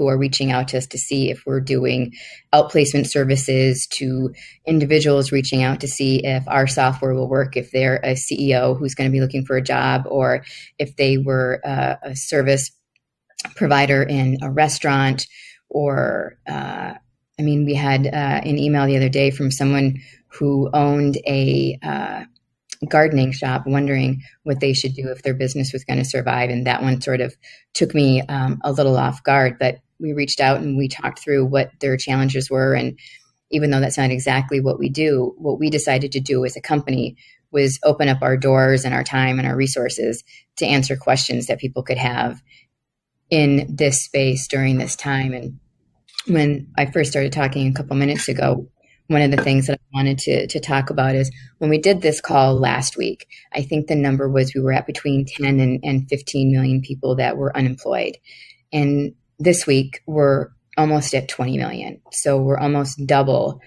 who are reaching out to us to see if we're doing outplacement services, to individuals reaching out to see if our software will work, if they're a CEO who's going to be looking for a job, or if they were a service provider in a restaurant, or we had an email the other day from someone who owned a gardening shop, wondering what they should do if their business was going to survive. And that one sort of took me a little off guard, but we reached out and we talked through what their challenges were. And even though that's not exactly what we do, what we decided to do as a company was open up our doors and our time and our resources to answer questions that people could have in this space during this time. And when I first started talking a couple minutes ago, one of the things that I wanted to talk about is when we did this call last week, I think the number was we were at between 10 and 15 million people that were unemployed. And this week, we're almost at 20 million. So we're almost double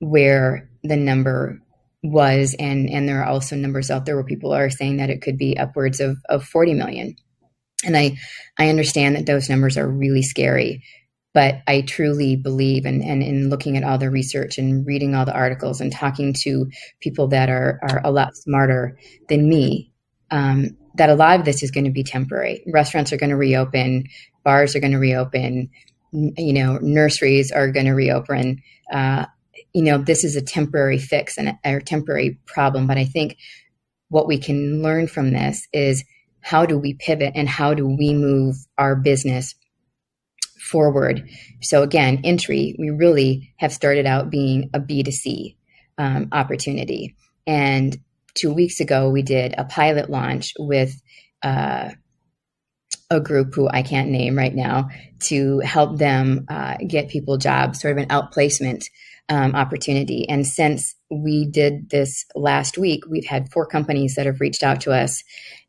where the number was. And there are also numbers out there where people are saying that it could be upwards of 40 million. And I understand that those numbers are really scary. But I truly believe, and in looking at all the research and reading all the articles and talking to people that are a lot smarter than me, that a lot of this is going to be temporary. Restaurants are going to reopen, bars are going to reopen, nurseries are going to reopen. This is a temporary fix and a temporary problem. But I think what we can learn from this is how do we pivot and how do we move our business forward. So again, Intry, we really have started out being a B2C opportunity. And 2 weeks ago, we did a pilot launch with a group who I can't name right now to help them get people jobs, sort of an outplacement opportunity. And since we did this last week, we've had 4 companies that have reached out to us.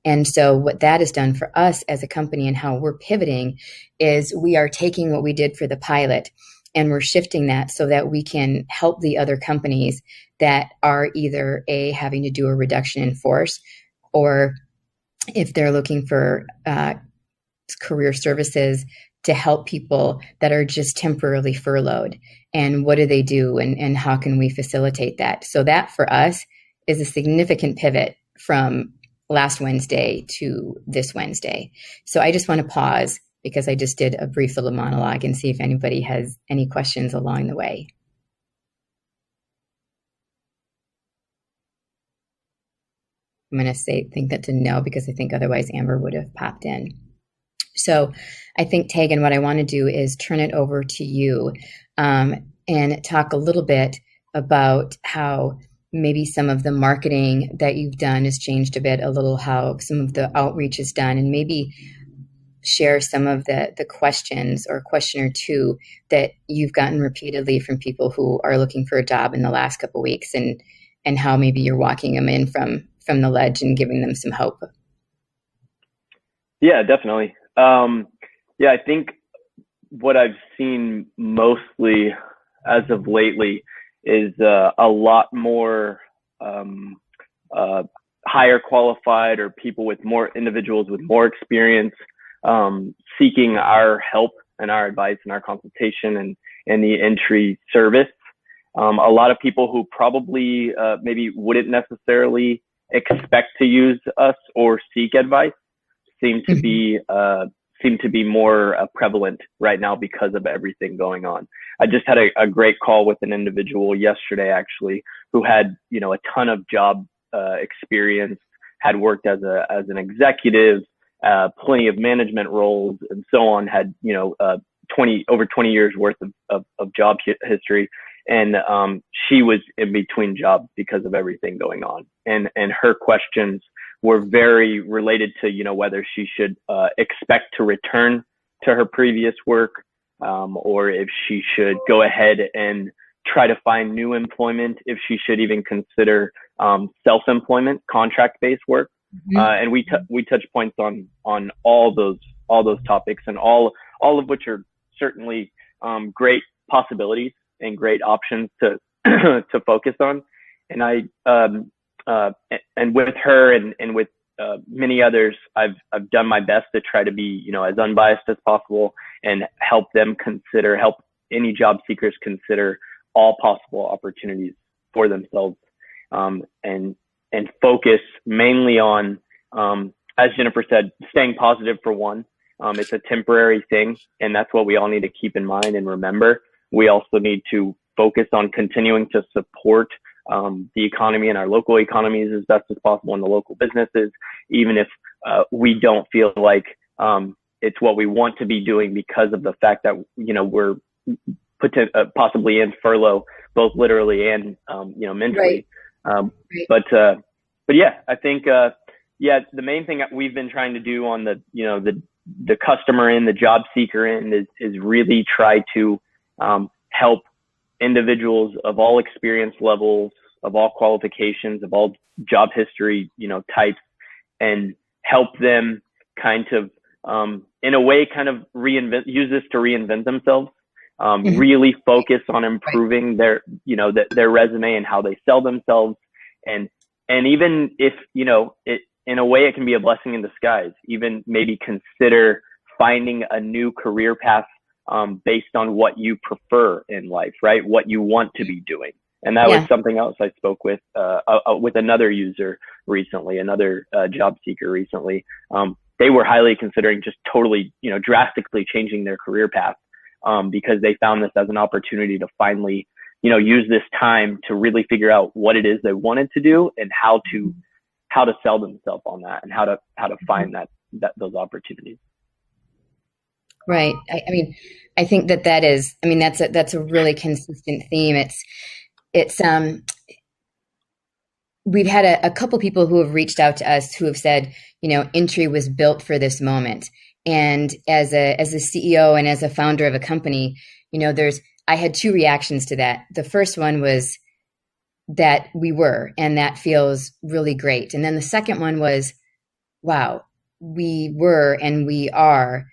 And so what that has done for us as a company and how we're pivoting is we are taking what we did for the pilot and we're shifting that so that we can help the other companies that are either having to do a reduction in force, or if they're looking for career services to help people that are just temporarily furloughed. And what do they do and how can we facilitate that? So that for us is a significant pivot from last Wednesday to this Wednesday. So I just want to pause because I just did a brief little monologue and see if anybody has any questions along the way. I'm going to think that's a no because I think otherwise Amber would have popped in. So I think, Tegan, what I want to do is turn it over to you and talk a little bit about how maybe some of the marketing that you've done has changed a bit, a little how some of the outreach is done, and maybe share some of the questions or question or two that you've gotten repeatedly from people who are looking for a job in the last couple of weeks, and how maybe you're walking them in from the ledge and giving them some hope. Yeah, definitely. I think what I've seen mostly as of lately is a lot more higher qualified or individuals with more experience seeking our help and our advice and our consultation and the Intry service. A lot of people who probably maybe wouldn't necessarily expect to use us or seek advice seem to be more prevalent right now because of everything going on. I just had a great call with an individual yesterday, actually, who had, a ton of job experience, had worked as an executive, plenty of management roles and so on, had, over 20 years worth of job history. And she was in between jobs because of everything going on. And her questions were very related to, whether she should expect to return to her previous work, or if she should go ahead and try to find new employment, if she should even consider self-employment, contract-based work. Mm-hmm. And we touch points on all those topics, and all of which are certainly great possibilities and great options to to focus on. And and with her and with many others, I've done my best to try to be, as unbiased as possible and help any job seekers consider all possible opportunities for themselves, and focus mainly on, as Jennifer said, staying positive for one. It's a temporary thing, and that's what we all need to keep in mind and remember. We also need to focus on continuing to support the economy and our local economies as best as possible, and the local businesses, even if we don't feel like it's what we want to be doing because of the fact that, we're possibly in furlough, both literally and, mentally. Right. But yeah, I think, the main thing that we've been trying to do on the customer end, the job seeker end, is really try to help individuals of all experience levels, of all qualifications, of all job history, types, and help them kind of, in a way, kind of use this to reinvent themselves. Really focus on improving their resume and how they sell themselves. And even if, in a way, it can be a blessing in disguise. Even maybe consider finding a new career path based on what you prefer in life, right? What you want to be doing. And that was something else I spoke with another user recently, another job seeker recently. They were highly considering just totally, drastically changing their career path because they found this as an opportunity to finally, use this time to really figure out what it is they wanted to do and how to sell themselves on that, and how to find those opportunities. Right. I mean, I think that is, I mean, that's a really consistent theme. It's we've had a couple people who have reached out to us who have said, Intry was built for this moment. And as a CEO and as a founder of a company, I had two reactions to that. The first one was that we were, and that feels really great. And then the second one was, wow, we were and we are,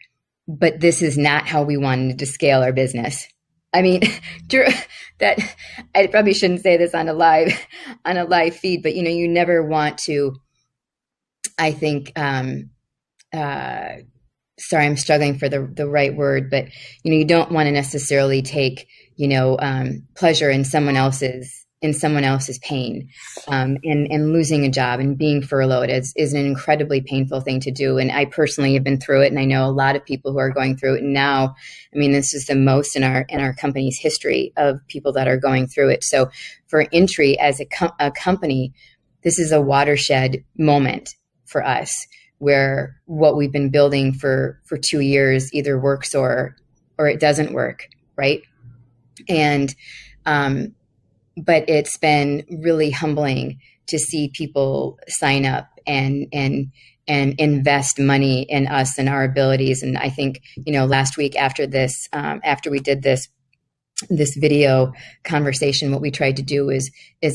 but this is not how we wanted to scale our business. I mean, that I probably shouldn't say this on a live feed, but you never want to. I think. Sorry, I'm struggling for the right word, but you don't want to necessarily take pleasure in someone else's pain, and losing a job and being furloughed is an incredibly painful thing to do. And I personally have been through it, and I know a lot of people who are going through it. And now, I mean, this is the most in our company's history of people that are going through it. So for Intry as a company, this is a watershed moment for us, where what we've been building for 2 years either works or it doesn't work, right? And but it's been really humbling to see people sign up and invest money in us and our abilities. And I think last week after we did this video conversation, what we tried to do is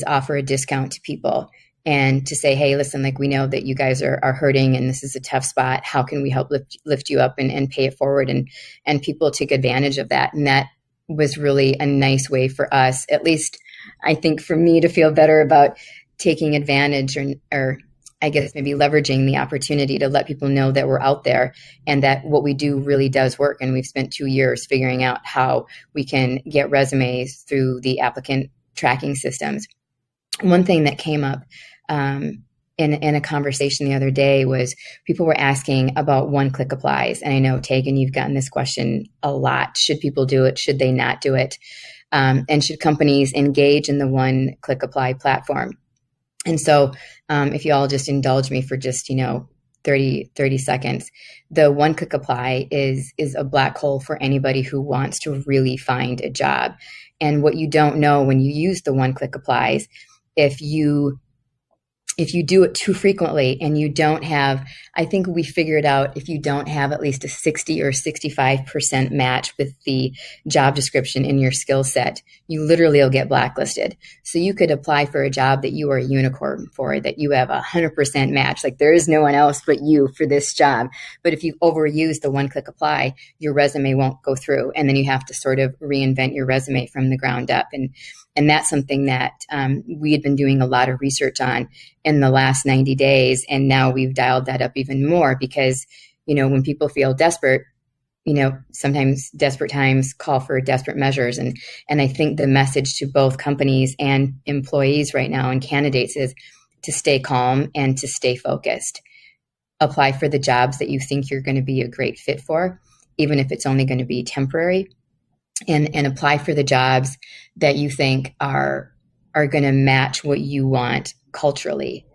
offer a discount to people. And to say, hey, listen, like, we know that you guys are hurting and this is a tough spot. How can we help lift you up and pay it forward? And people took advantage of that. And that was really a nice way for us, at least I think for me, to feel better about taking advantage or I guess maybe leveraging the opportunity to let people know that we're out there and that what we do really does work. And we've spent 2 years figuring out how we can get resumes through the applicant tracking systems. One thing that came up in a conversation the other day was people were asking about one-click applies. And I know, Tegan, you've gotten this question a lot. Should people do it? Should they not do it? And should companies engage in the one-click apply platform? And so if you all just indulge me for just, 30 seconds, the one-click apply is a black hole for anybody who wants to really find a job. And what you don't know when you use the one-click applies, if you do it too frequently and you don't have, I think we figured out if you don't have at least a 60 or 65% match with the job description in your skill set, you literally will get blacklisted. So you could apply for a job that you are a unicorn for, that you have 100% match. Like, there is no one else but you for this job. But if you overuse the one-click apply, your resume won't go through. And then you have to sort of reinvent your resume from the ground up. And that's something that we had been doing a lot of research on in the last 90 days. And now we've dialed that up even more because, when people feel desperate, sometimes desperate times call for desperate measures. And I think the message to both companies and employees right now and candidates is to stay calm and to stay focused. Apply for the jobs that you think you're going to be a great fit for, even if it's only going to be temporary, and apply for the jobs that you think are going to match what you want culturally.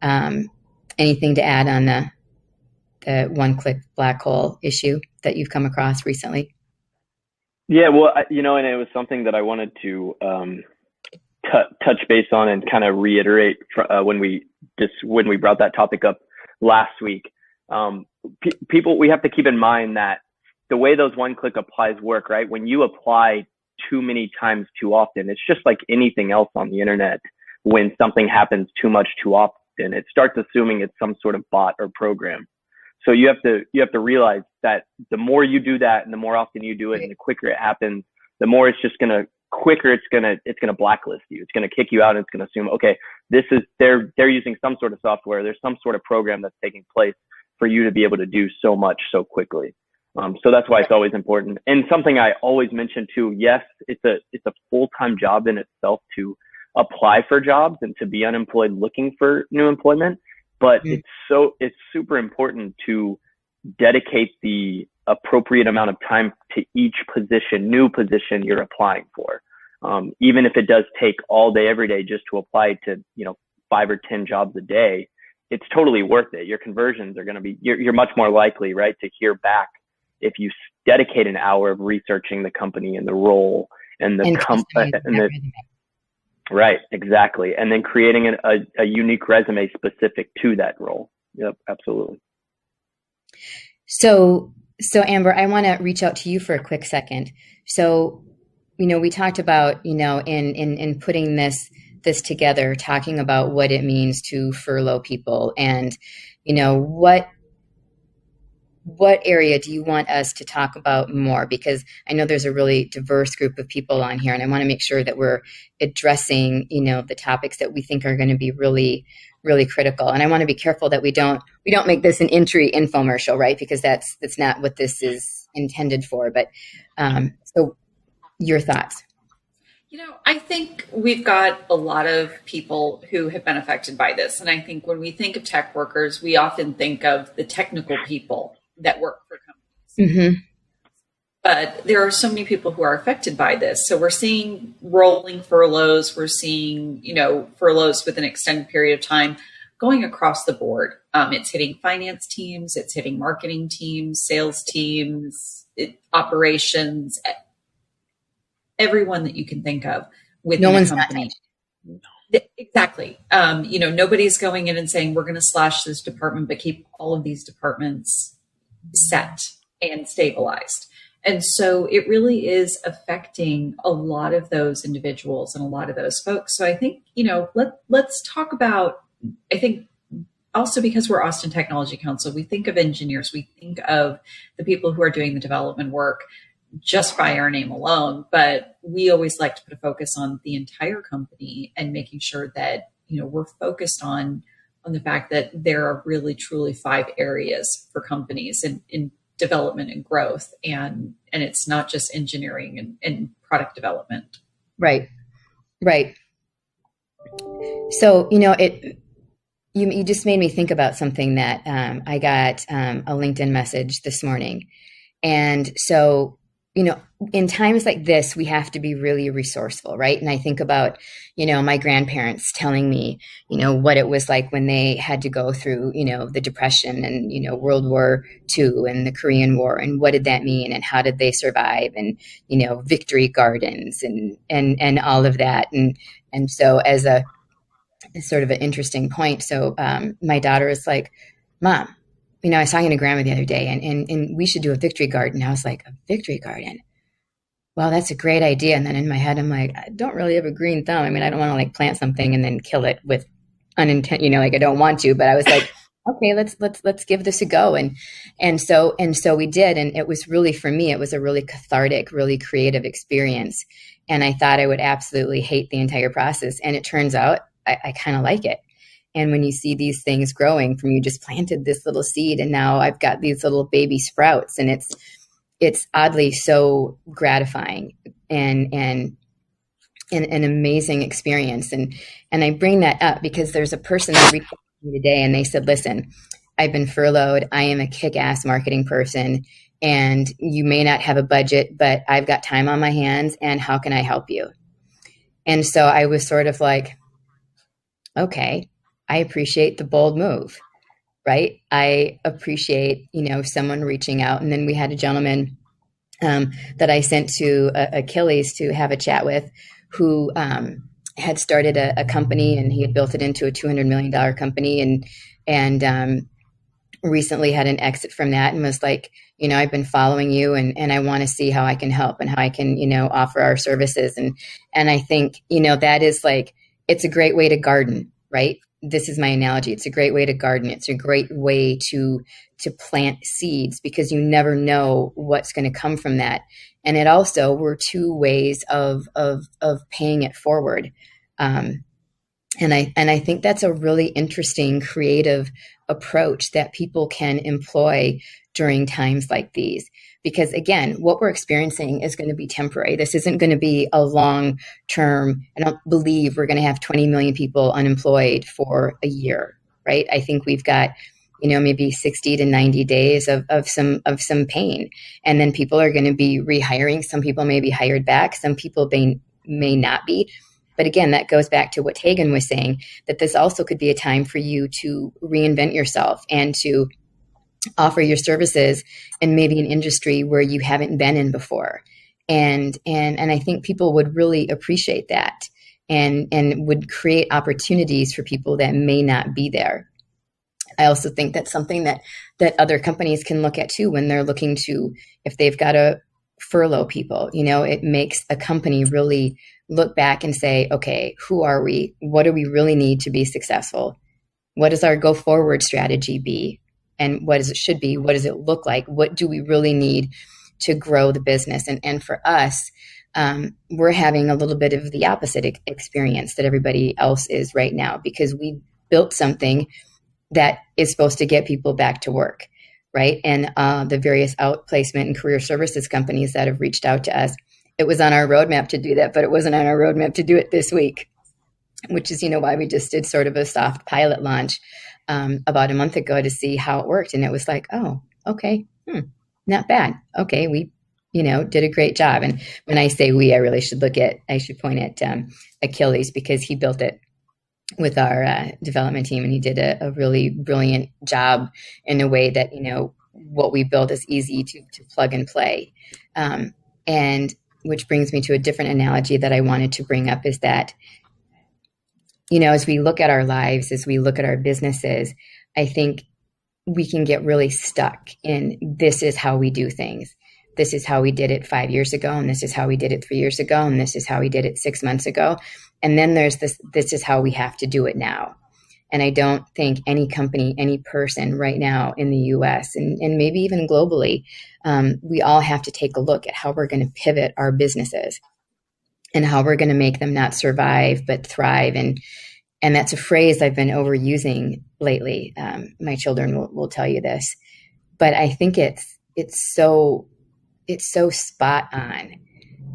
Anything to add on the one-click black hole issue that you've come across recently? Yeah, well, and it was something that I wanted to touch base on and kind of reiterate when we brought that topic up last week. People, we have to keep in mind that the way those one-click applies work, right? When you apply too many times too often, it's just like anything else on the internet. When something happens too much too often, it starts assuming it's some sort of bot or program. So you have to realize that the more you do that and the more often you do it and the quicker it happens, the more it's gonna blacklist you. It's gonna kick you out and it's gonna assume, okay, they're using some sort of software. There's some sort of program that's taking place for you to be able to do so much so quickly. So that's why it's always important. And something I always mention too, yes, it's a full-time job in itself to apply for jobs and to be unemployed looking for new employment. But it's super important to dedicate the appropriate amount of time to each new position you're applying for. Even if it does take all day, every day just to apply to, 5 or 10 jobs a day, it's totally worth it. Your conversions are going to be, you're much more likely, right, to hear back if you dedicate an hour of researching the company and the role and right, exactly. And then creating a unique resume specific to that role. Yep, absolutely. So Amber, I want to reach out to you for a quick second. So, we talked about, in putting this together, talking about what it means to furlough people and, what area do you want us to talk about more? Because I know there's a really diverse group of people on here, and I want to make sure that we're addressing, the topics that we think are going to be really, really critical. And I want to be careful that we don't make this an Intry infomercial, right? Because that's not what this is intended for. But so, your thoughts? I think we've got a lot of people who have been affected by this. And I think when we think of tech workers, we often think of the technical people that work for companies. Mm-hmm. But there are so many people who are affected by this. So we're seeing rolling furloughs. We're seeing, furloughs with an extended period of time going across the board. It's hitting finance teams. It's hitting marketing teams, sales teams, operations, everyone that you can think of within a company. Exactly. Nobody's going in and saying, we're going to slash this department, but keep all of these departments set and stabilized. And so it really is affecting a lot of those individuals and a lot of those folks. So I think, let's talk about, I think also because we're Austin Technology Council, we think of engineers, we think of the people who are doing the development work just by our name alone, but we always like to put a focus on the entire company and making sure that, we're focused on the fact that there are really truly 5 areas for companies in development and growth. And it's not just engineering and product development. Right. So, you just made me think about something that I got a LinkedIn message this morning. And so, in times like this, we have to be really resourceful, right? And I think about, my grandparents telling me, what it was like when they had to go through, the Depression and, World War II and the Korean War, and what did that mean and how did they survive, and, victory gardens and all of that. And so as a sort of an interesting point, so my daughter is like, Mom, I was talking to Grandma the other day, and we should do a victory garden. I was like, a victory garden? Well, that's a great idea. And then in my head, I'm like, I don't really have a green thumb. I mean, I don't want to plant something and then kill it with unintent, I don't want to. But I was like, okay, let's give this a go. And so we did. And it was really, for me, it was a really cathartic, really creative experience. And I thought I would absolutely hate the entire process. And it turns out I kind of like it. And when you see these things growing from, you just planted this little seed and now I've got these little baby sprouts, and it's oddly so gratifying and an amazing experience. And I bring that up because there's a person that reached out to me today and they said, listen, I've been furloughed. I am a kick-ass marketing person and you may not have a budget, but I've got time on my hands and how can I help you? And so I was sort of like, okay, I appreciate the bold move, right? I appreciate, someone reaching out. And then we had a gentleman that I sent to Achilles to have a chat with, who had started a company and he had built it into a $200 million company, and recently had an exit from that and was like, I've been following you and I want to see how I can help and how I can, offer our services. And I think, that is like, it's a great way to garden, right? This is my analogy. It's a great way to garden. It's a great way to plant seeds because you never know what's going to come from that. And it also were two ways of paying it forward. And I think that's a really interesting, creative approach that people can employ during times like these. Because again, what we're experiencing is going to be temporary. This isn't going to be a long term. I don't believe we're going to have 20 million people unemployed for a year, right? I think we've got, maybe 60 to 90 days of some pain. And then people are going to be rehiring. Some people may be hired back. Some people may not be. But again, that goes back to what Hagen was saying, that this also could be a time for you to reinvent yourself and to offer your services in maybe an industry where you haven't been in before. And I think people would really appreciate that and would create opportunities for people that may not be there. I also think that's something that other companies can look at too when they're looking to, if they've got to furlough people, it makes a company really look back and say, okay, who are we? What do we really need to be successful? What does our go forward strategy be? And what does it should be? What does it look like? What do we really need to grow the business? And for us, we're having a little bit of the opposite experience that everybody else is right now, because we built something that is supposed to get people back to work, right? And the various outplacement and career services companies that have reached out to us, it was on our roadmap to do that, but it wasn't on our roadmap to do it this week, which is, why we just did sort of a soft pilot launch about a month ago to see how it worked. And it was like, oh, okay, not bad. Okay, we, did a great job. And when I say we, I should point at Achilles, because he built it with our development team, and he did a really brilliant job in a way that, what we built is easy to plug and play. And which brings me to a different analogy that I wanted to bring up, is that, as we look at our lives, as we look at our businesses, I think we can get really stuck in, this is how we do things. This is how we did it 5 years ago, and this is how we did it 3 years ago, and this is how we did it 6 months ago. And then there's this is how we have to do it now. And I don't think any company, any person right now in the US and maybe even globally, we all have to take a look at how we're going to pivot our businesses and how we're going to make them not survive, but thrive. And that's a phrase I've been overusing lately. My children will tell you this, but I think it's so spot on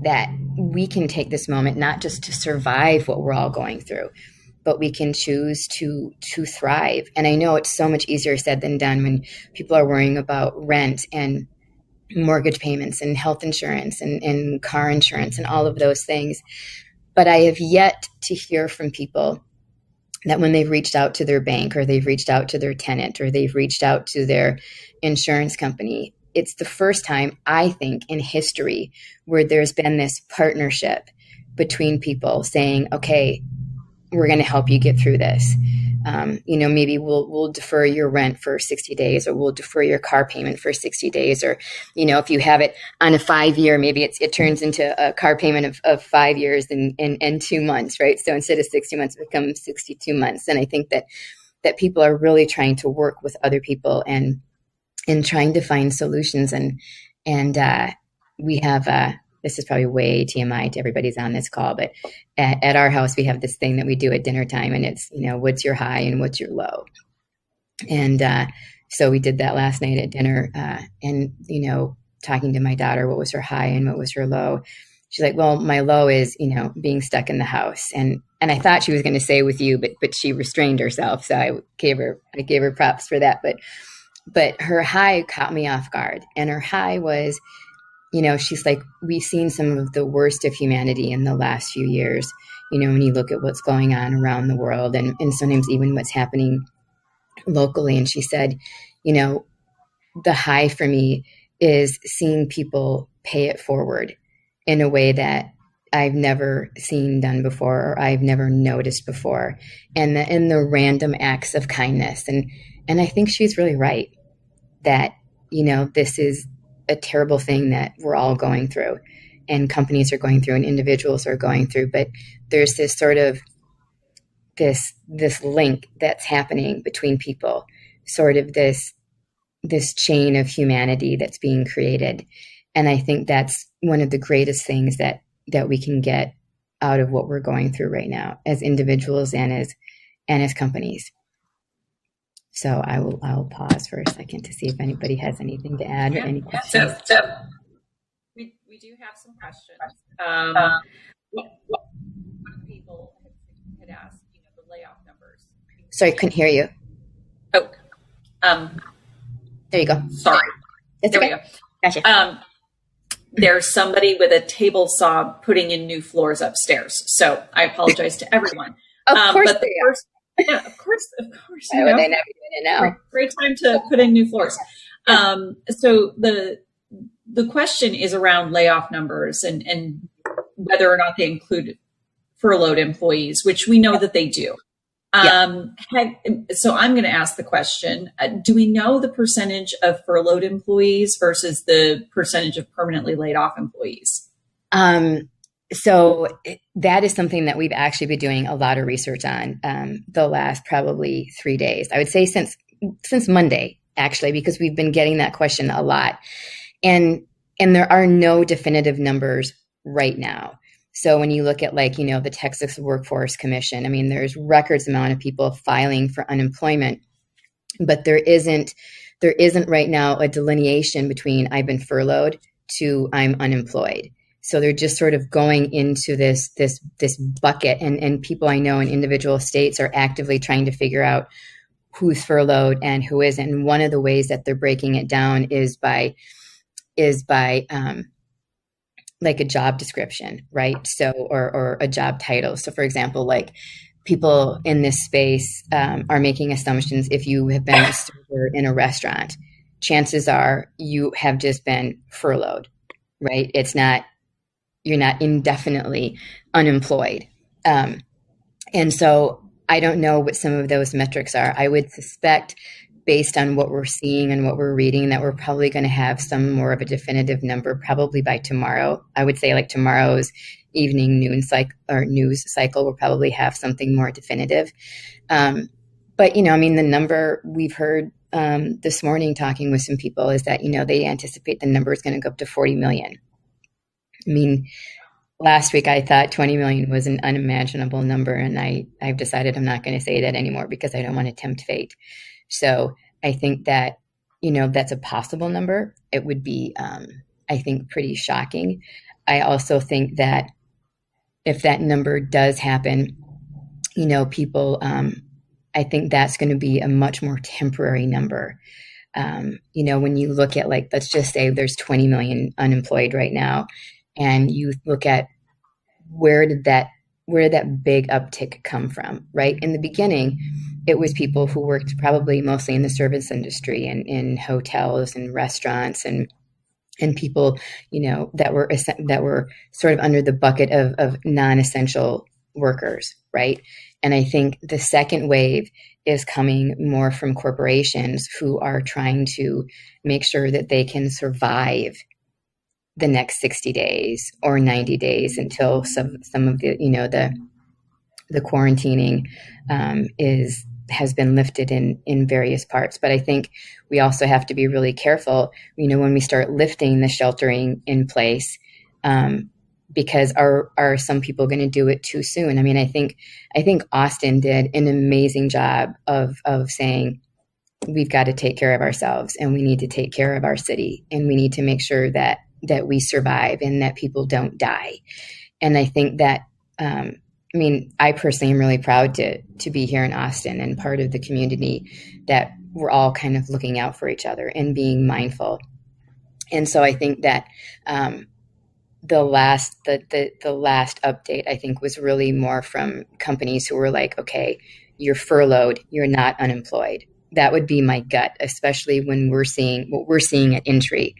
that we can take this moment, not just to survive what we're all going through, but we can choose to thrive. And I know it's so much easier said than done when people are worrying about rent and mortgage payments and health insurance and car insurance and all of those things. But I have yet to hear from people that when they've reached out to their bank, or they've reached out to their tenant, or they've reached out to their insurance company, it's the first time, I think, in history where there's been this partnership between people saying, okay, we're going to help you get through this. Maybe we'll defer your rent for 60 days, or we'll defer your car payment for 60 days. Or, if you have it on a 5-year, maybe it turns into a car payment of 5 years and 2 months, right? So instead of 60 months, it becomes 62 months. And I think that people are really trying to work with other people and trying to find solutions. And we have, this is probably way TMI to everybody's on this call, but at our house, we have this thing that we do at dinner time, and it's, what's your high and what's your low? And so we did that last night at dinner. And, talking to my daughter, what was her high and what was her low. She's like, well, my low is, being stuck in the house. And I thought she was going to say with you, but she restrained herself. So I gave her props for that. But her high caught me off guard. And her high was, she's like, we've seen some of the worst of humanity in the last few years, when you look at what's going on around the world and sometimes even what's happening locally. And she said, the high for me is seeing people pay it forward in a way that I've never seen done before, or I've never noticed before. And the random acts of kindness. And I think she's really right that, this is a terrible thing that we're all going through and companies are going through and individuals are going through. But there's this sort of this link that's happening between people, sort of this chain of humanity that's being created. And I think that's one of the greatest things that we can get out of what we're going through right now as individuals and as companies. So I'll pause for a second to see if anybody has anything to add or any questions. So we do have some questions. One people had asked, the layoff numbers. Sorry, couldn't hear you. Oh, there you go. Sorry. It's there okay. we go. Gotcha. There's somebody with a table saw putting in new floors upstairs. So I apologize to everyone. Of course but the first, yeah, of course. Why would they not be doing it now? Great time to put in new floors. So the question is around layoff numbers and whether or not they include furloughed employees, which we know that they do. So I'm going to ask the question, do we know the percentage of furloughed employees versus the percentage of permanently laid off employees? So that is something that we've actually been doing a lot of research on the last probably 3 days. I would say since Monday, actually, because we've been getting that question a lot. And there are no definitive numbers right now. So when you look at the Texas Workforce Commission, I mean, there's records amount of people filing for unemployment, but there isn't right now a delineation between I've been furloughed to I'm unemployed. So they're just sort of going into this bucket, and people I know in individual states are actively trying to figure out who's furloughed and who isn't. And one of the ways that they're breaking it down is by like a job description, right? So, or a job title. So for example, people in this space are making assumptions. If you have been a server in a restaurant, chances are you have just been furloughed, right? You're not indefinitely unemployed. And so I don't know what some of those metrics are. I would suspect, based on what we're seeing and what we're reading, that we're probably going to have some more of a definitive number probably by tomorrow. I would say tomorrow's evening news cycle will probably have something more definitive. But, the number we've heard this morning talking with some people is that, they anticipate the number is going to go up to 40 million. I mean, last week I thought 20 million was an unimaginable number, and I've decided I'm not going to say that anymore because I don't want to tempt fate. So I think that, that's a possible number. It would be, I think, pretty shocking. I also think that if that number does happen, people, I think that's going to be a much more temporary number. When you look at let's just say there's 20 million unemployed right now, and you look at where did that big uptick come from, right? In the beginning, it was people who worked probably mostly in the service industry and in hotels and restaurants and people, that were sort of under the bucket of non-essential workers, right? And I think the second wave is coming more from corporations who are trying to make sure that they can survive the next 60 days or 90 days until some of the quarantining has been lifted in various parts. But I think we also have to be really careful, when we start lifting the sheltering in place, because are some people going to do it too soon? I mean, I think Austin did an amazing job of saying, we've got to take care of ourselves, and we need to take care of our city, and we need to make sure that we survive and that people don't die. And I think that, I mean, I personally am really proud to be here in Austin and part of the community that we're all kind of looking out for each other and being mindful. And so I think that the last update, I think, was really more from companies who were like, okay, you're furloughed, you're not unemployed. That would be my gut, especially when we're seeing what we're seeing at Intry,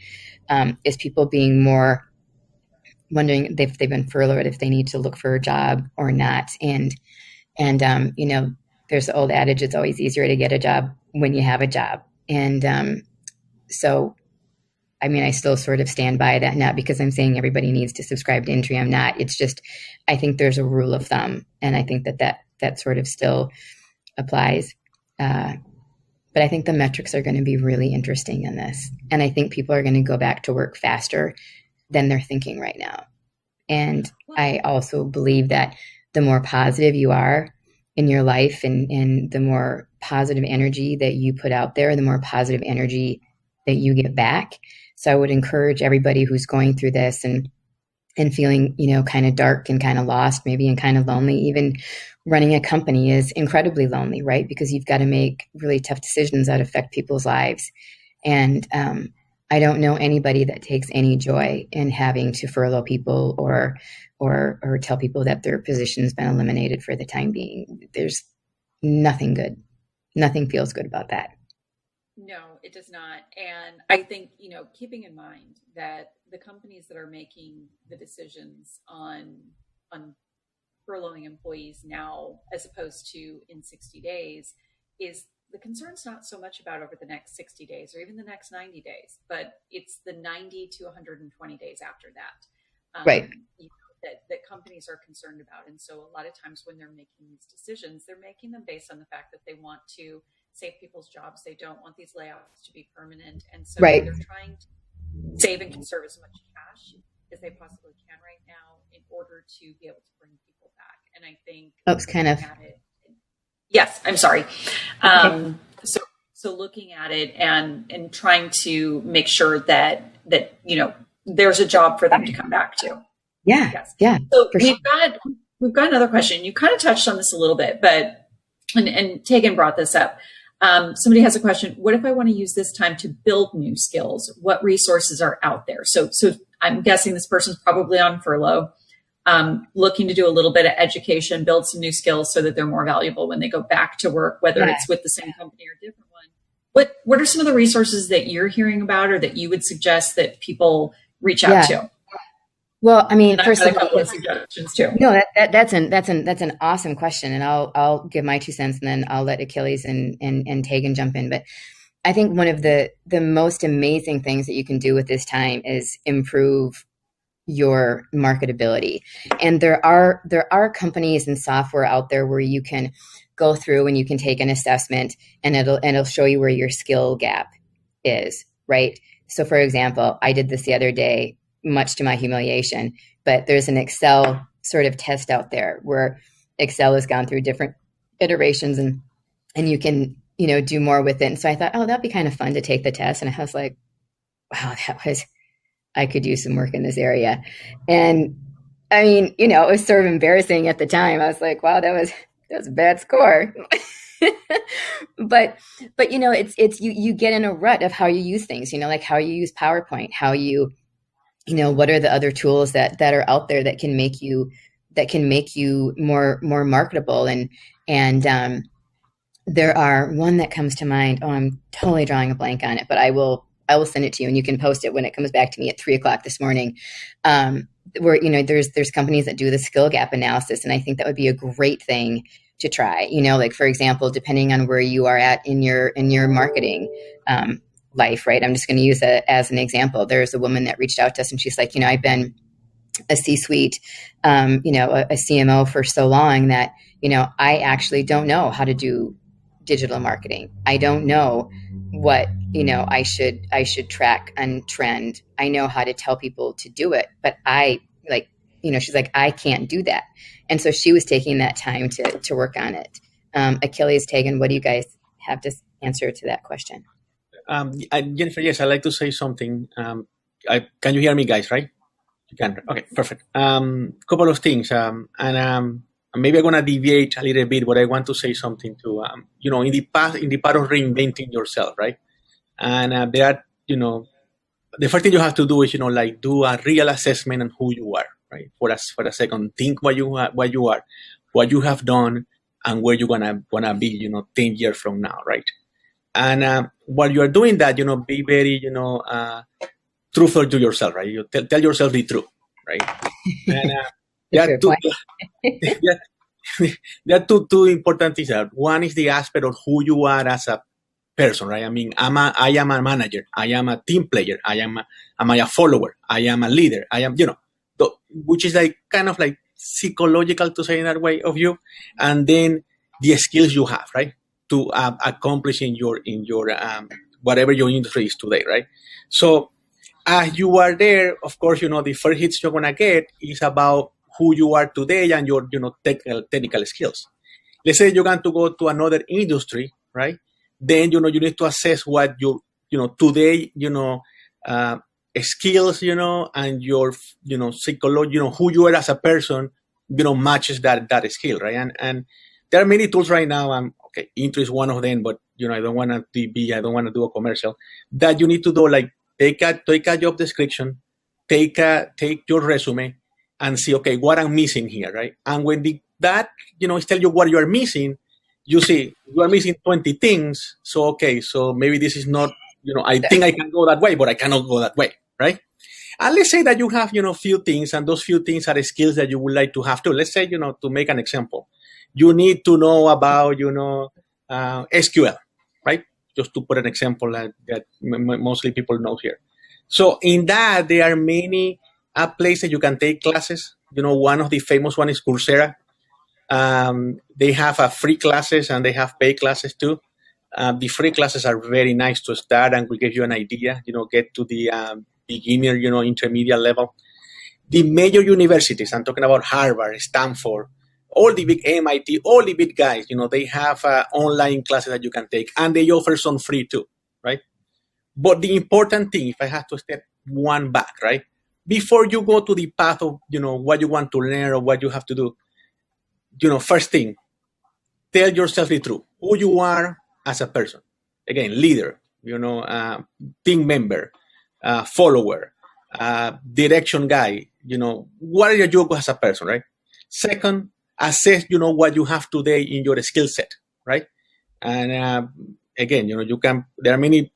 is people being more wondering if they've been furloughed, if they need to look for a job or not. And you know, there's the old adage, it's always easier to get a job when you have a job. And so, I mean, I still sort of stand by that, not because I'm saying everybody needs to subscribe to Intry. I'm not. It's just, I think there's a rule of thumb, and I think that sort of still applies. But I think the metrics are going to be really interesting in this. And I think people are going to go back to work faster than they're thinking right now. And I also believe that the more positive you are in your life, and the more positive energy that you put out there, the more positive energy that you get back. So I would encourage everybody who's going through this and feeling, you know, kind of dark and kind of lost, maybe, and kind of lonely. Even running a company is incredibly lonely, right? Because you've got to make really tough decisions that affect people's lives. And I don't know anybody that takes any joy in having to furlough people or tell people that their position's been eliminated for the time being. There's nothing good. Nothing feels good about that. No, it does not. And I think, you know, keeping in mind that the companies that are making the decisions on furloughing employees now, as opposed to in 60 days, is the concern's not so much about over the next 60 days or even the next 90 days, but it's the 90 to 120 days after that. Right. You know, that companies are concerned about. And so a lot of times when they're making these decisions, they're making them based on the fact that they want to save people's jobs. They don't want these layoffs to be permanent. And so Right. they're trying to save and conserve as much cash as they possibly can right now in order to be able to bring people back. And I think Oops, kind of. Yes, I'm sorry. So looking at it and trying to make sure that you know there's a job for them to come back to. Yeah, Yes. yeah. So Sure. we've got another question. You kind of touched on this a little bit, but and Tegan brought this up. Somebody has a question. What if I want to use this time to build new skills? What resources are out there? So I'm guessing this person's probably on furlough, looking to do a little bit of education, build some new skills so that they're more valuable when they go back to work, whether it's with the same company or a different one. What are some of the resources that you're hearing about or that you would suggest that people reach out to? Well, I mean, and first I've got of a couple all, of suggestions too. no, that's an awesome question, and I'll give my 2 cents, and then I'll let Achilles and Tegan jump in. But I think one of the most amazing things that you can do with this time is improve your marketability. And there are companies and software out there where you can go through and you can take an assessment, and it'll show you where your skill gap is, right? So for example, I did this the other day, much to my humiliation, but there's an Excel sort of test out there where Excel has gone through different iterations, and you can, you know, do more with it. And so I thought, oh, that'd be kind of fun to take the test. And I was like, wow, I could use some work in this area. And I mean, you know, it was sort of embarrassing at the time. I was like, wow, that was a bad score. but you know, it's you get in a rut of how you use things, you know, like how you use PowerPoint, how you know, what are the other tools that are out there that can make you more marketable. And there are one that comes to mind. Oh, I'm totally drawing a blank on it, but I will send it to you, and you can post it when it comes back to me at 3:00 this morning. Where, you know, there's companies that do the skill gap analysis, and I think that would be a great thing to try. You know, like for example, depending on where you are at in your marketing life, right? I'm just going to use it as an example. There's a woman that reached out to us, and she's like, you know, I've been a C-suite, you know, a CMO for so long that, you know, I actually don't know how to do digital marketing. I don't know what, you know, I should track and trend. I know how to tell people to do it, but you know, she's like, I can't do that. And so she was taking that time to work on it. Achilles, Tegan, what do you guys have to answer to that question. Jennifer, yes, I'd like to say something. Can you hear me, guys, right? You can. Okay, perfect. Couple of things. And maybe I'm going to deviate a little bit, but I want to say something to, in the past, in the part of reinventing yourself, right? And there are, the first thing you have to do is, like do a real assessment on who you are, right? For a second, think what you are, what you have done, and where you're gonna be, 10 years from now, right? And while you are doing that, be very, truthful to yourself, right? You tell yourself the truth, right? And there are two, there are two important things. One is the aspect of who you are as a person, right? I mean, I am a manager. I am a team player. Am I a follower? I am a leader. I am, which is like kind of like psychological to say in that way of you. And then the skills you have, right? To accomplish in your whatever your industry is today, right? So as you are there, of course, the first hits you're gonna get is about who you are today and your technical skills. Let's say you're going to go to another industry, right? Then you need to assess what your today skills and your psychology, who you are as a person, matches that skill, right? And there are many tools right now. Okay, Intry is one of them, but I don't want to do a commercial. That you need to do, like take a job description, take your resume, and see, okay, what I'm missing here, right? And when that tell you what you are missing, you see you are missing 20 things. So okay, so maybe this is not, I think I can go that way, but I cannot go that way, right? And let's say that you have few things, and those few things are skills that you would like to have too. Let's say to make an example, you need to know about SQL, right? Just to put an example that mostly people know here. So in that, there are many places you can take classes. One of the famous one is Coursera. They have free classes and they have paid classes too. The free classes are very nice to start and will give you an idea, get to the beginner, intermediate level. The major universities, I'm talking about Harvard, Stanford, all the big MIT, all the big guys, they have online classes that you can take, and they offer some free too, right? But the important thing, if I have to step one back, right? Before you go to the path of, what you want to learn or what you have to do, first thing, tell yourself the truth, who you are as a person. Again, leader, team member, follower, direction guy, what are you as a person, right? Second, assess, what you have today in your skill set, right? And again, there are many,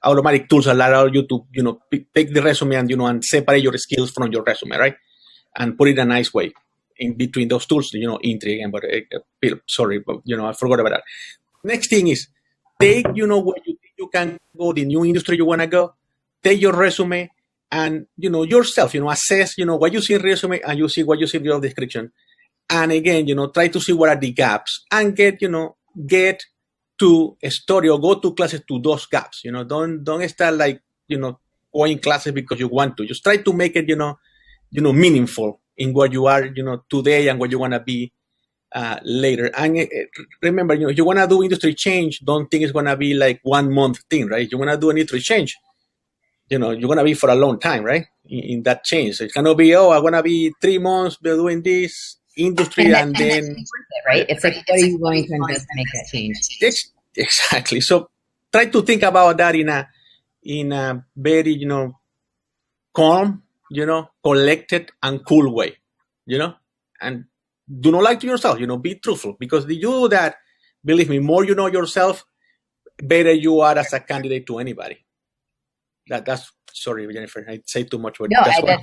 automatic tools that allow you to, take the resume and, and separate your skills from your resume, right? And put it in a nice way in between those tools, Intry again, but sorry, but, I forgot about that. Next thing is take, where you can go, the new industry you want to go, take your resume and, yourself, assess, what you see in resume and you see what you see in the job description. And again, try to see what are the gaps and get to a study or go to classes to those gaps. Don't start like, going classes because you want to. Just try to make it, meaningful in what you are, today and what you want to be later. And remember, if you want to do industry change, don't think it's going to be like 1 month thing, right? You want to do an industry change, you're going to be for a long time, right? In that change. So it cannot be, I want to be 3 months doing this industry and then right? It's like, what are you going to invest to make that change? Exactly. So try to think about that in a very, calm, collected and cool way, and do not lie to yourself, be truthful, because you do that, believe me, more you know yourself, better you are as a candidate to anybody. That's sorry, Jennifer, I say too much. But no, that's what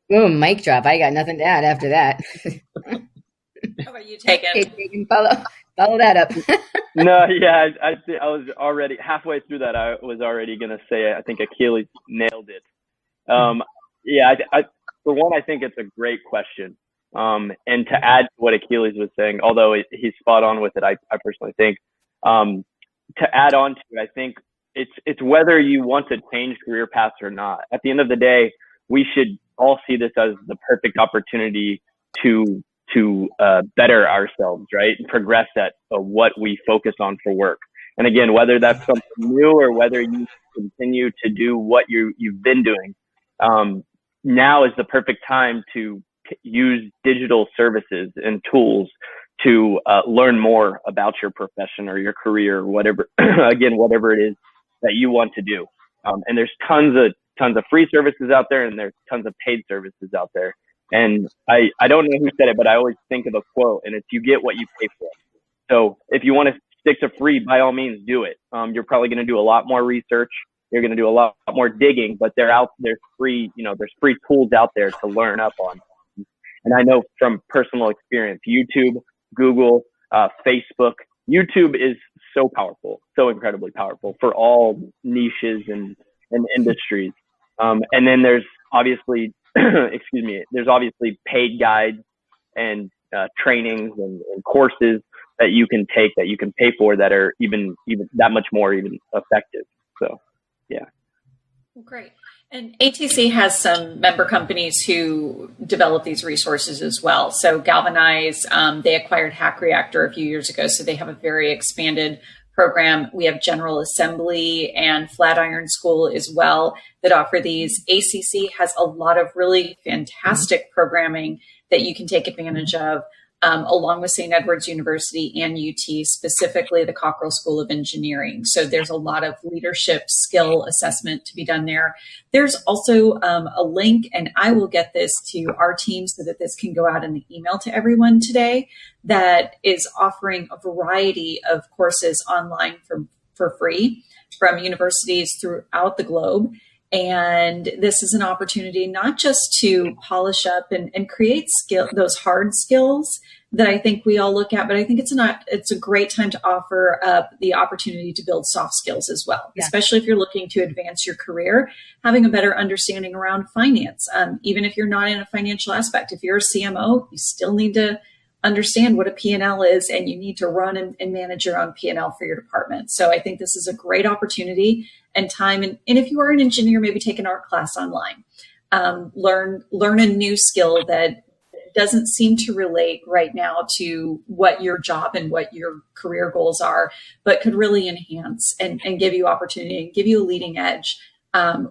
boom, mic drop. I got nothing to add after that. How about you take it? Okay, follow that up. No, yeah, I was already halfway through that. I was already going to say, I think Achilles nailed it. Yeah, for one, I think it's a great question. And to add to what Achilles was saying, although he's spot on with it, I personally think, to add on to it, I think it's whether you want to change career paths or not. At the end of the day, we should all see this as the perfect opportunity to to better ourselves, right? And progress at what we focus on for work. And again, whether that's something new or whether you continue to do what you've been doing, now is the perfect time to use digital services and tools to learn more about your profession or your career, or whatever, again, whatever it is that you want to do. And there's tons of free services out there, and there's tons of paid services out there. And I don't know who said it, but I always think of a quote, and it's, you get what you pay for. So if you want to stick to free, by all means, do it. You're probably going to do a lot more research. You're going to do a lot more digging, but there's free tools out there to learn up on. And I know from personal experience, YouTube, Google, Facebook, YouTube is so powerful, so incredibly powerful for all niches and industries. And then there's obviously, there's obviously paid guides and trainings and courses that you can take, that you can pay for, that are even that much more even effective. So, yeah. Well, great. And ATC has some member companies who develop these resources as well. So Galvanize, they acquired Hack Reactor a few years ago, so they have a very expanded program. We have General Assembly and Flatiron School as well that offer these. ACC has a lot of really fantastic programming that you can take advantage of, along with St. Edward's University and UT, specifically the Cockrell School of Engineering. So there's a lot of leadership skill assessment to be done there. There's also a link, and I will get this to our team so that this can go out in the email to everyone today, that is offering a variety of courses online for free from universities throughout the globe. And this is an opportunity not just to polish up and create those hard skills that I think we all look at, but I think it's a great time to offer up the opportunity to build soft skills as well, especially if you're looking to advance your career, having a better understanding around finance. Even if you're not in a financial aspect, if you're a CMO, you still need to understand what a P&L is, and you need to run and manage your own P&L for your department. So I think this is a great opportunity and time. And if you are an engineer, maybe take an art class online. Learn a new skill that doesn't seem to relate right now to what your job and what your career goals are, but could really enhance and give you opportunity and give you a leading edge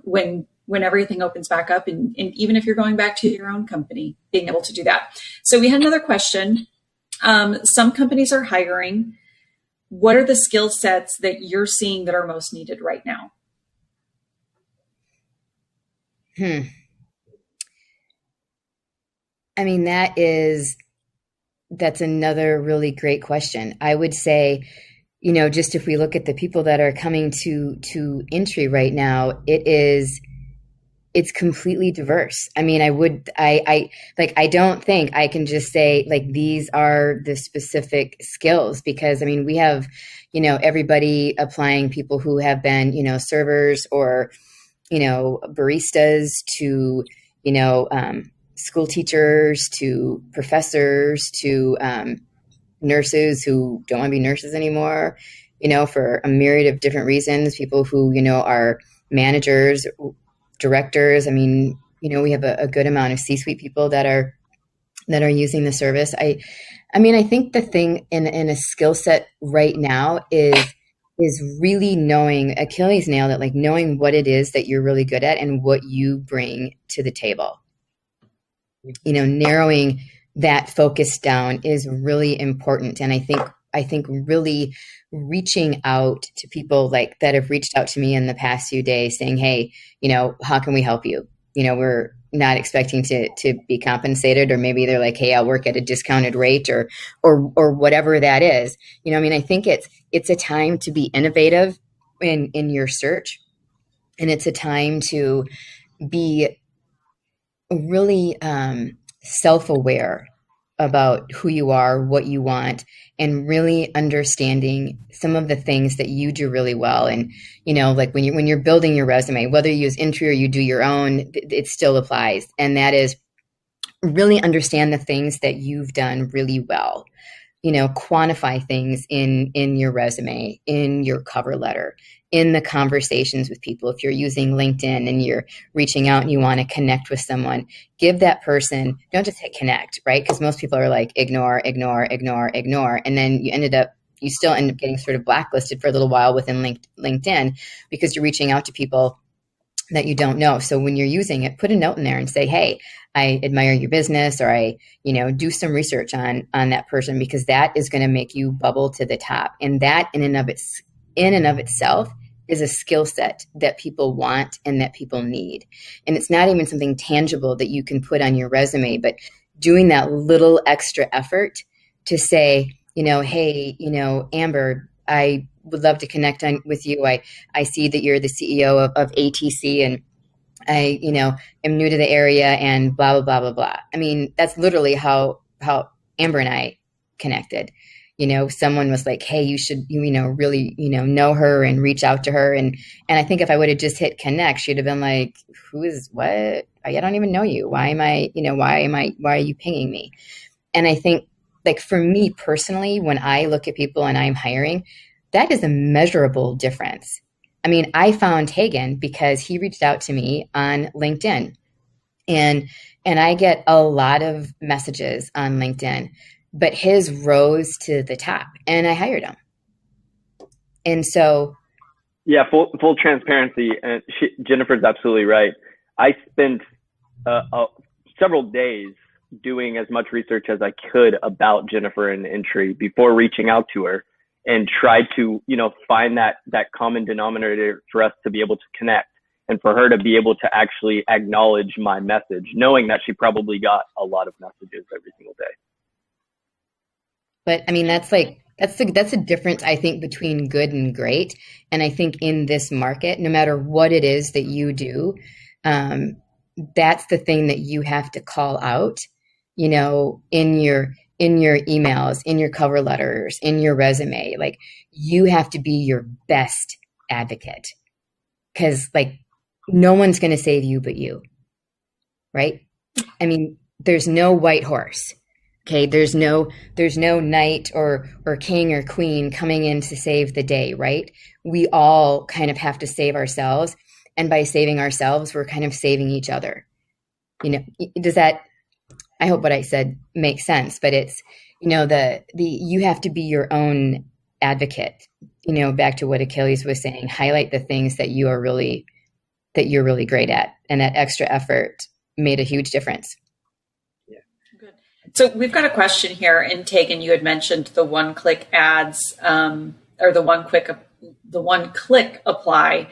when everything opens back up, and even if you're going back to your own company, being able to do that. So we had another question. Some companies are hiring. What are the skill sets that you're seeing that are most needed right now? I mean, that's another really great question. I would say, just if we look at the people that are coming to Intry right now, it's completely diverse. I mean, I don't think I can just say like, these are the specific skills, because I mean, we have, everybody applying, people who have been, servers or, baristas to, school teachers to professors to nurses who don't want to be nurses anymore, for a myriad of different reasons, people who, are managers, directors. I mean, we have a good amount of C-suite people that are using the service. I mean, I think the thing in a skill set right now is really knowing, Achilles nailed it, like knowing what it is that you're really good at and what you bring to the table. Narrowing that focus down is really important. And I think really reaching out to people like that have reached out to me in the past few days saying, hey, how can we help you? We're not expecting to be compensated, or maybe they're like, hey, I'll work at a discounted rate or whatever that is. I mean, I think it's a time to be innovative in your search, and it's a time to be really self-aware about who you are, what you want, and really understanding some of the things that you do really well. And, like when you're building your resume, whether you use Intry or you do your own, it still applies. And that is really understand the things that you've done really well. Quantify things in your resume, in your cover letter, in the conversations with people. If you're using LinkedIn and you're reaching out and you want to connect with someone, give that person, don't just hit connect, right? Because most people are like, ignore, ignore, ignore, ignore. And then you still end up getting sort of blacklisted for a little while within LinkedIn because you're reaching out to people that you don't know. So when you're using it, put a note in there and say, hey, I admire your business, or I, do some research on that person, because that is going to make you bubble to the top. And that in and of itself is a skill set that people want and that people need. And it's not even something tangible that you can put on your resume, but doing that little extra effort to say, hey, Amber, I would love to connect with you. I see that you're the CEO of ATC, and I, am new to the area, and blah, blah, blah, blah, blah. I mean, that's literally how Amber and I connected. Someone was like, hey, you should, really, know her and reach out to her. And I think if I would have just hit connect, she'd have been like, who is what? I don't even know you. Why are you pinging me? And I think, like, for me personally, when I look at people and I'm hiring, that is a measurable difference. I mean, I found Hagen because he reached out to me on LinkedIn, and I get a lot of messages on LinkedIn, but his rose to the top, and I hired him. And so, yeah, full transparency, and Jennifer's absolutely right. I spent several days doing as much research as I could about Jennifer and Intry before reaching out to her, and tried to, find that common denominator for us to be able to connect, and for her to be able to actually acknowledge my message, knowing that she probably got a lot of messages every single day. But I mean, that's a difference, I think, between good and great. And I think in this market, no matter what it is that you do, that's the thing that you have to call out, in your emails, in your cover letters, in your resume. Like, you have to be your best advocate, because, like, no one's going to save you but you, right? I mean, there's no white horse. Okay, there's no knight or king or queen coming in to save the day, right? We all kind of have to save ourselves, and by saving ourselves, we're kind of saving each other. Does that? I hope what I said makes sense, but it's, you have to be your own advocate. Back to what Achilles was saying, highlight the things that you're really great at, and that extra effort made a huge difference. Good. So we've got a question here, and Tegan, you had mentioned the one-click ads, or the one-click apply.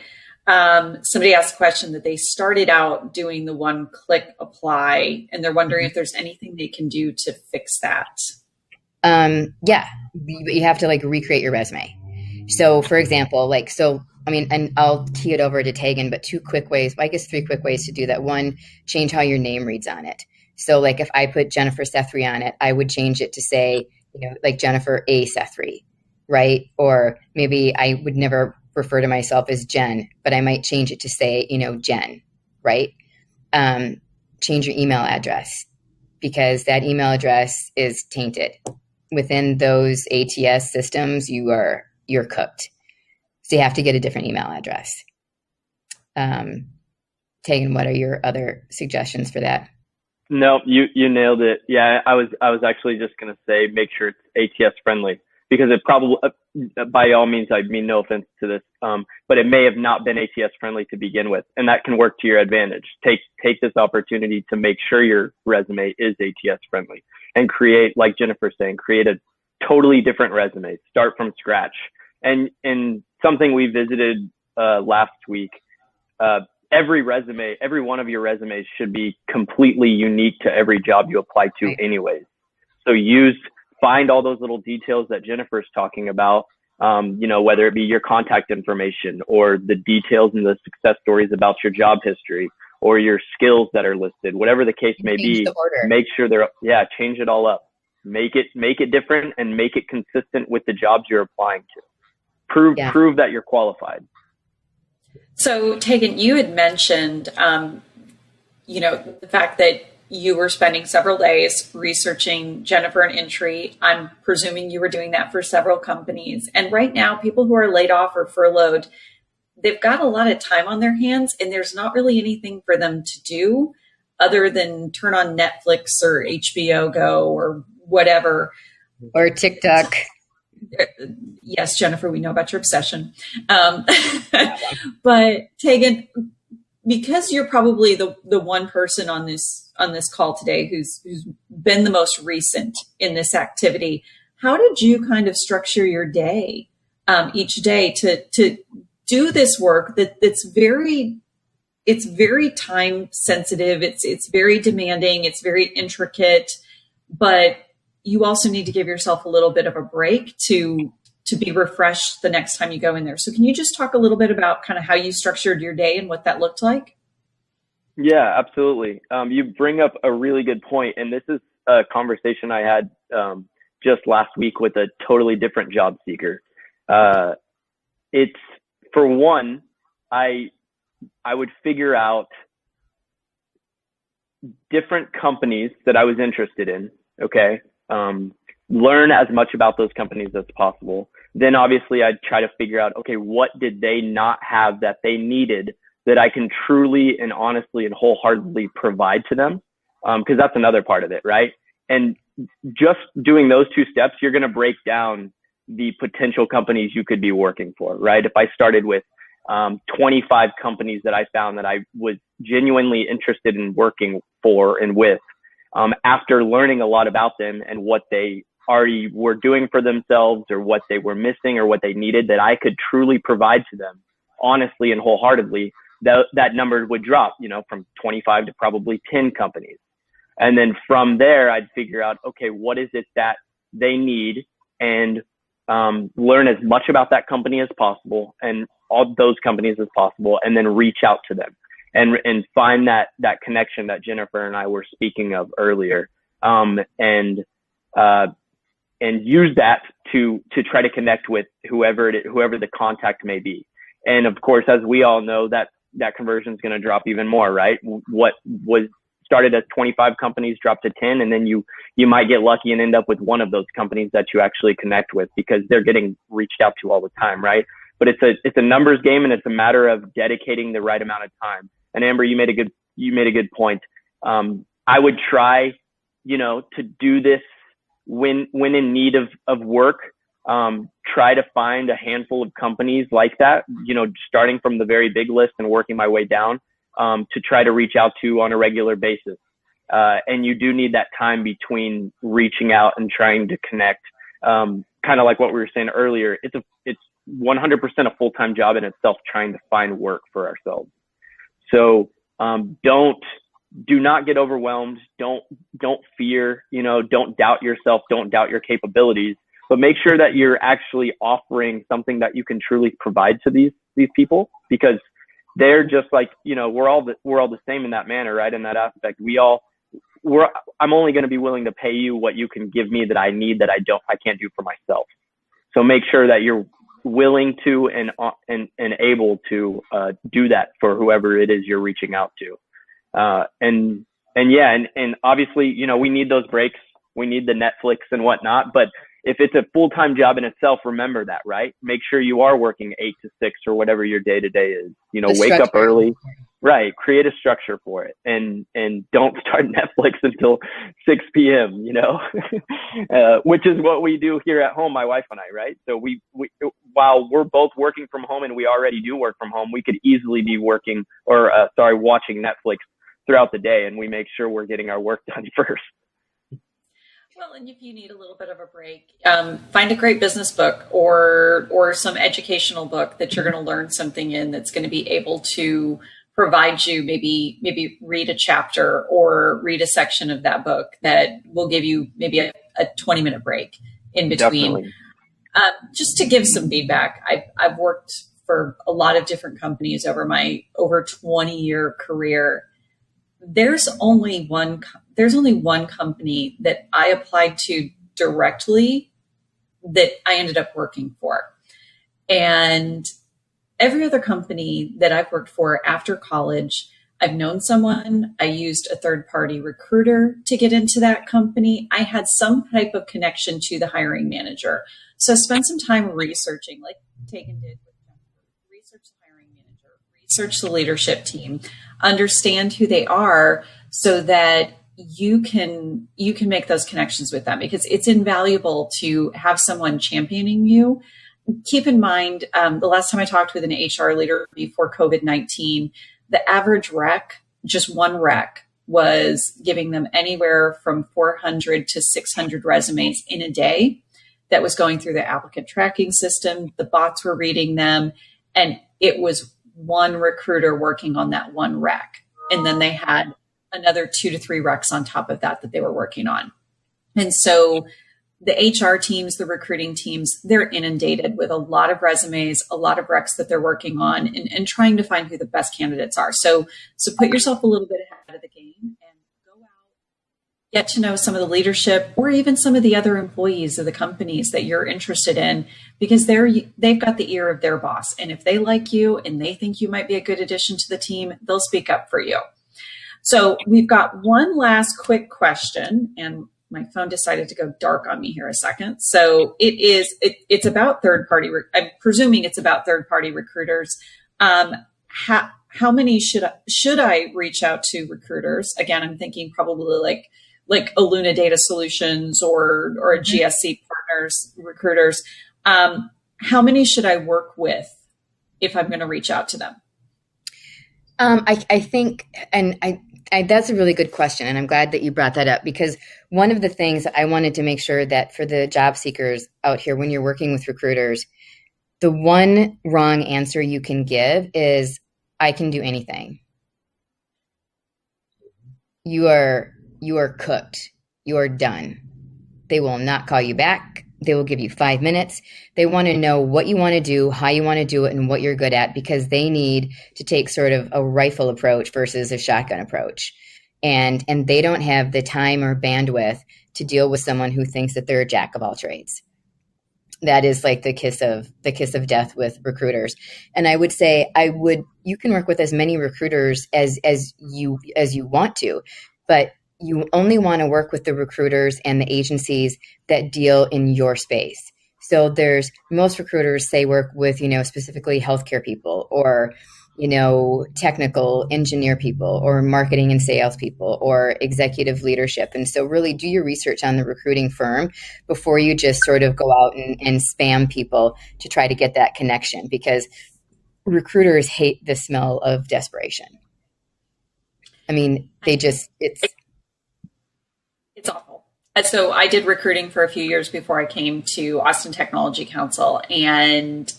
Somebody asked a question that they started out doing the one-click apply, and they're wondering if there's anything they can do to fix that. Yeah, you have to recreate your resume. So, for example, and I'll tee it over to Tegan, but 3 quick ways to do that. One, change how your name reads on it. So, if I put Jennifer Sethri on it, I would change it to say, Jennifer A. Sethri, right? Or maybe I would never refer to myself as Jen, but I might change it to say, Jen, right? Change your email address, because that email address is tainted. Within those ATS systems, you're cooked. So you have to get a different email address. Tegan, what are your other suggestions for that? No, you nailed it. Yeah, I was actually just going to say, make sure it's ATS friendly, because it probably, by all means, I mean no offense to this, but it may have not been ATS friendly to begin with, and that can work to your advantage. Take this opportunity to make sure your resume is ATS friendly, and create, like Jennifer's saying, create a totally different resume. Start from scratch. And something we visited last week, every one of your resumes should be completely unique to every job you apply to anyways. So find all those little details that Jennifer's talking about, whether it be your contact information or the details and the success stories about your job history or your skills that are listed, whatever the case may be, make sure change it all up. Make it different and make it consistent with the jobs you're applying to. Prove that you're qualified. So, Tegan, you had mentioned, the fact that you were spending several days researching Jennifer and Intry. I'm presuming you were doing that for several companies. And right now, people who are laid off or furloughed, they've got a lot of time on their hands, and there's not really anything for them to do other than turn on Netflix or HBO Go or whatever. Or TikTok. Yes, Jennifer, we know about your obsession. But Tegan, because you're probably the one person on this call today who's been the most recent in this activity, how did you kind of structure your day each day to do this work it's very time sensitive, it's very demanding, it's very intricate, but you also need to give yourself a little bit of a break to be refreshed the next time you go in there. So can you just talk a little bit about kind of how you structured your day and what that looked like? Yeah, absolutely. You bring up a really good point, and this is a conversation I had just last week with a totally different job seeker. It's, for one, I would figure out different companies that I was interested in. Okay. Learn as much about those companies as possible. Then obviously I'd try to figure out, okay, what did they not have that they needed that I can truly and honestly and wholeheartedly provide to them? Cause that's another part of it. Right. And just doing those two steps, you're going to break down the potential companies you could be working for. Right. If I started with 25 companies that I found that I was genuinely interested in working for and with, after learning a lot about them and what they already were doing for themselves or what they were missing or what they needed that I could truly provide to them honestly and wholeheartedly, that number would drop, from 25 to probably 10 companies. And then from there, I'd figure out, okay, what is it that they need, and learn as much about that company as possible and all those companies as possible, and then reach out to them and find that connection that Jennifer and I were speaking of earlier, and use that to try to connect with whoever the contact may be. And of course, as we all know, that conversion is going to drop even more, right? What was started as 25 companies drop to 10, and then you might get lucky and end up with one of those companies that you actually connect with because they're getting reached out to all the time, right? But it's a numbers game, and it's a matter of dedicating the right amount of time. And Amber, you made a good point. I would try, to do this when in need of work. Try to find a handful of companies like that, starting from the very big list and working my way down, to try to reach out to on a regular basis. And you do need that time between reaching out and trying to connect. Kind of like what we were saying earlier, it's 100% a full-time job in itself, trying to find work for ourselves. So, do not get overwhelmed. Don't fear, don't doubt yourself. Don't doubt your capabilities, but make sure that you're actually offering something that you can truly provide to these people, because they're just like, we're all the same in that manner, right? In that aspect, I'm only going to be willing to pay you what you can give me that I need, that I can't do for myself. So make sure that you're willing to and able to do that for whoever it is you're reaching out to. And obviously, we need those breaks. We need the Netflix and whatnot, but if it's a full-time job in itself, remember that, right? Make sure you are working 8 to 6 or whatever your day-to-day is, wake up early, right? Create a structure for it, and don't start Netflix until 6 p.m., which is what we do here at home, my wife and I, right? So we while we're both working from home and we already do work from home, we could easily be watching Netflix throughout the day, and we make sure we're getting our work done first. Well, and if you need a little bit of a break, find a great business book or some educational book that you're going to learn something in that's going to be able to provide you, maybe read a chapter or read a section of that book that will give you maybe a 20-minute break in between. Just to give some feedback, I've worked for a lot of different companies over my over 20-year career. There's only one company that I applied to directly that I ended up working for. And every other company that I've worked for after college, I've known someone. I used a third-party recruiter to get into that company. I had some type of connection to the hiring manager. So I spent some time researching, like Tegan did with Jennifer, research the hiring research the leadership team, understand who they are so that you can make those connections with them, because it's invaluable to have someone championing you. Keep in mind, the last time I talked with an HR leader before COVID-19, the average rec, just one rec, was giving them anywhere from 400 to 600 resumes in a day that was going through the applicant tracking system. The bots were reading them, and it was one recruiter working on that one rec. And then they had another 2 to 3 recs on top of that they were working on. And so the HR teams, the recruiting teams, they're inundated with a lot of resumes, a lot of recs that they're working on, and trying to find who the best candidates are. So put yourself a little bit ahead of the game and go out, get to know some of the leadership or even some of the other employees of the companies that you're interested in, because they've got the ear of their boss. And if they like you and they think you might be a good addition to the team, they'll speak up for you. So we've got one last quick question, and my phone decided to go dark on me here a second. So it's about third party. I'm presuming it's about third party recruiters. How many should I reach out to recruiters? Again, I'm thinking probably like a Luna Data Solutions or a GSC Partners recruiters. How many should I work with if I'm going to reach out to them? I think, that's a really good question. And I'm glad that you brought that up, because one of the things I wanted to make sure that for the job seekers out here, when you're working with recruiters, the one wrong answer you can give is, I can do anything. You are cooked. You are done. They will not call you back. They will give you 5 minutes. They want to know what you want to do, how you want to do it, and what you're good at, because they need to take sort of a rifle approach versus a shotgun approach. And they don't have the time or bandwidth to deal with someone who thinks that they're a jack of all trades. That is like the kiss of death with recruiters. And I would say you can work with as many recruiters as you want to, but you only want to work with the recruiters and the agencies that deal in your space. So most recruiters say work with, specifically healthcare people or, technical engineer people or marketing and sales people or executive leadership. And so really do your research on the recruiting firm before you just sort of go out and spam people to try to get that connection, because recruiters hate the smell of desperation. I mean, it's awful. So I did recruiting for a few years before I came to Austin Technology Council, and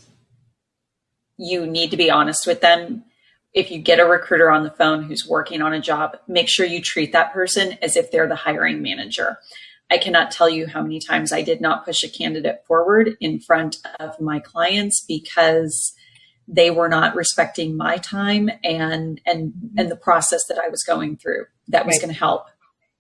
you need to be honest with them. If you get a recruiter on the phone who's working on a job, make sure you treat that person as if they're the hiring manager. I cannot tell you how many times I did not push a candidate forward in front of my clients because they were not respecting my time and the process that I was going through that was going to help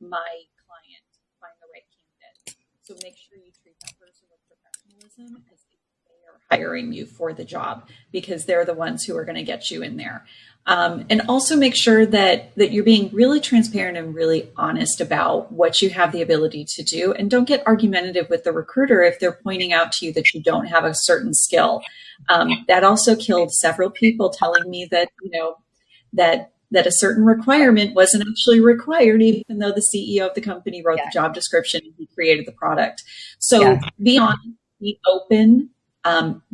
my client find the right candidate. So make sure you treat that person with professionalism as if they are hiring you for the job, because they're the ones who are going to get you in there. And also make sure that you're being really transparent and really honest about what you have the ability to do. And don't get argumentative with the recruiter if they're pointing out to you that you don't have a certain skill. That also killed several people telling me that, that a certain requirement wasn't actually required, even though the CEO of the company wrote the job description and he created the product. So be honest, be open,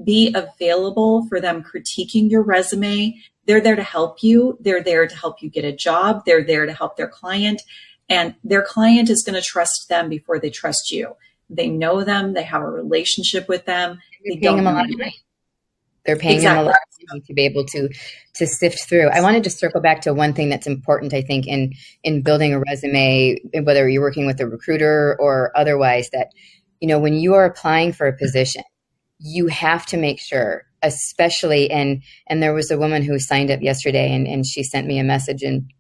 be available for them critiquing your resume. They're there to help you. They're there to help you get a job. They're there to help their client, and their client is going to trust them before they trust you. They know them. They have a relationship with them. They're paying them a lot of money. They're paying them a lot of money to be able to sift through. I wanted to circle back to one thing that's important, I think, in building a resume, whether you're working with a recruiter or otherwise, that, when you are applying for a position, you have to make sure, especially, and there was a woman who signed up yesterday and she sent me a message and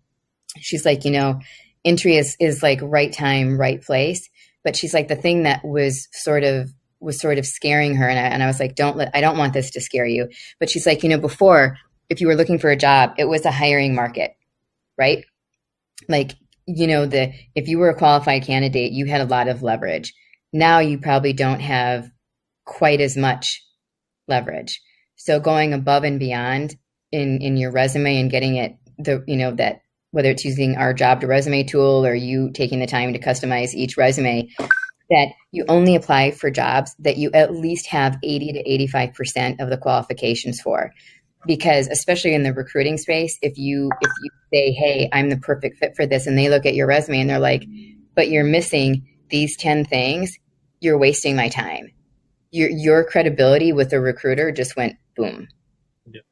she's like, Intry is like right time, right place. But she's like, the thing that was sort of scaring her. And I was like, I don't want this to scare you. But she's like, before, if you were looking for a job, it was a hiring market, right? Like, if you were a qualified candidate, you had a lot of leverage. Now you probably don't have quite as much leverage. So going above and beyond in your resume and getting it that whether it's using our job to resume tool or you taking the time to customize each resume, that you only apply for jobs that you at least have 80 to 85% of the qualifications for. Because especially in the recruiting space, if you say, hey, I'm the perfect fit for this, and they look at your resume and they're like, but you're missing these 10 things, you're wasting my time. Your credibility with a recruiter just went boom. Yeah.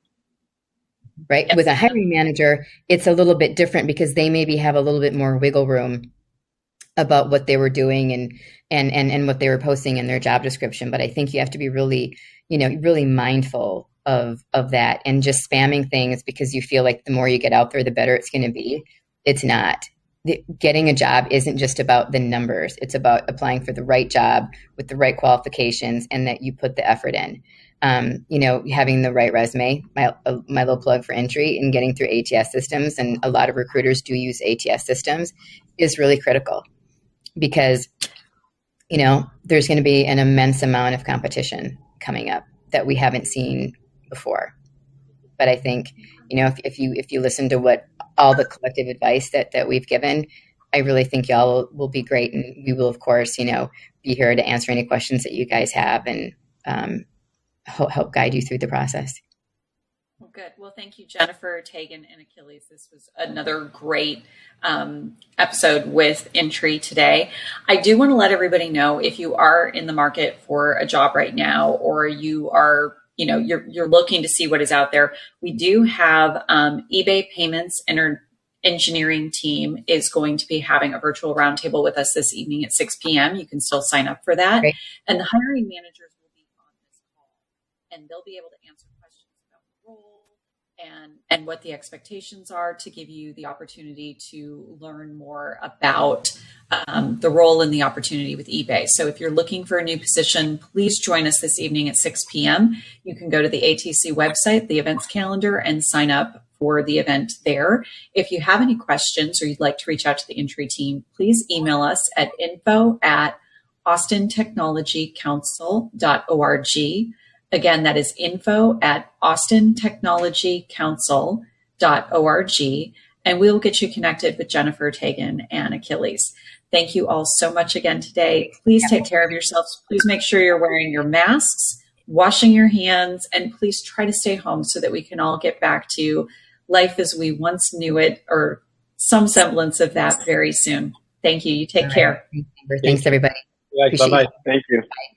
Right? Yes. With a hiring manager, it's a little bit different because they maybe have a little bit more wiggle room about what they were doing and what they were posting in their job description. But I think you have to be really, really mindful of that, and just spamming things because you feel like the more you get out there, the better it's going to be. It's not. Getting a job isn't just about the numbers. It's about applying for the right job with the right qualifications and that you put the effort in. Having the right resume, my little plug for Intry, and getting through ATS systems, and a lot of recruiters do use ATS systems, is really critical because, there's going to be an immense amount of competition coming up that we haven't seen before. But I think, if you listen to what all the collective advice that we've given, I really think y'all will be great. And we will, of course, be here to answer any questions that you guys have and help guide you through the process. Well, good. Well, thank you, Jennifer, Tegan, and Achilles. This was another great episode with Intry today. I do want to let everybody know, if you are in the market for a job right now, or you are, you're looking to see what is out there, we do have eBay Payments Engineering team is going to be having a virtual roundtable with us this evening at 6 p.m. You can still sign up for that. Great. And the hiring managers will be on this call, and they'll be able to answer questions about the role and what the expectations are, to give you the opportunity to learn more about the role and the opportunity with eBay. So if you're looking for a new position, please join us this evening at 6 p.m. You can go to the ATC website, the events calendar, and sign up for the event there. If you have any questions or you'd like to reach out to the Intry team, please email us at info@austontechnologycouncil.org. Again, that is info@austontechnologycouncil.org, and we'll get you connected with Jennifer, Tegan, and Achilles. Thank you all so much again today. Please take care of yourselves. Please make sure you're wearing your masks, washing your hands, and please try to stay home so that we can all get back to life as we once knew it, or some semblance of that, very soon. Thank you. You take care. Thanks, everybody. Bye-bye. Thank you. Bye.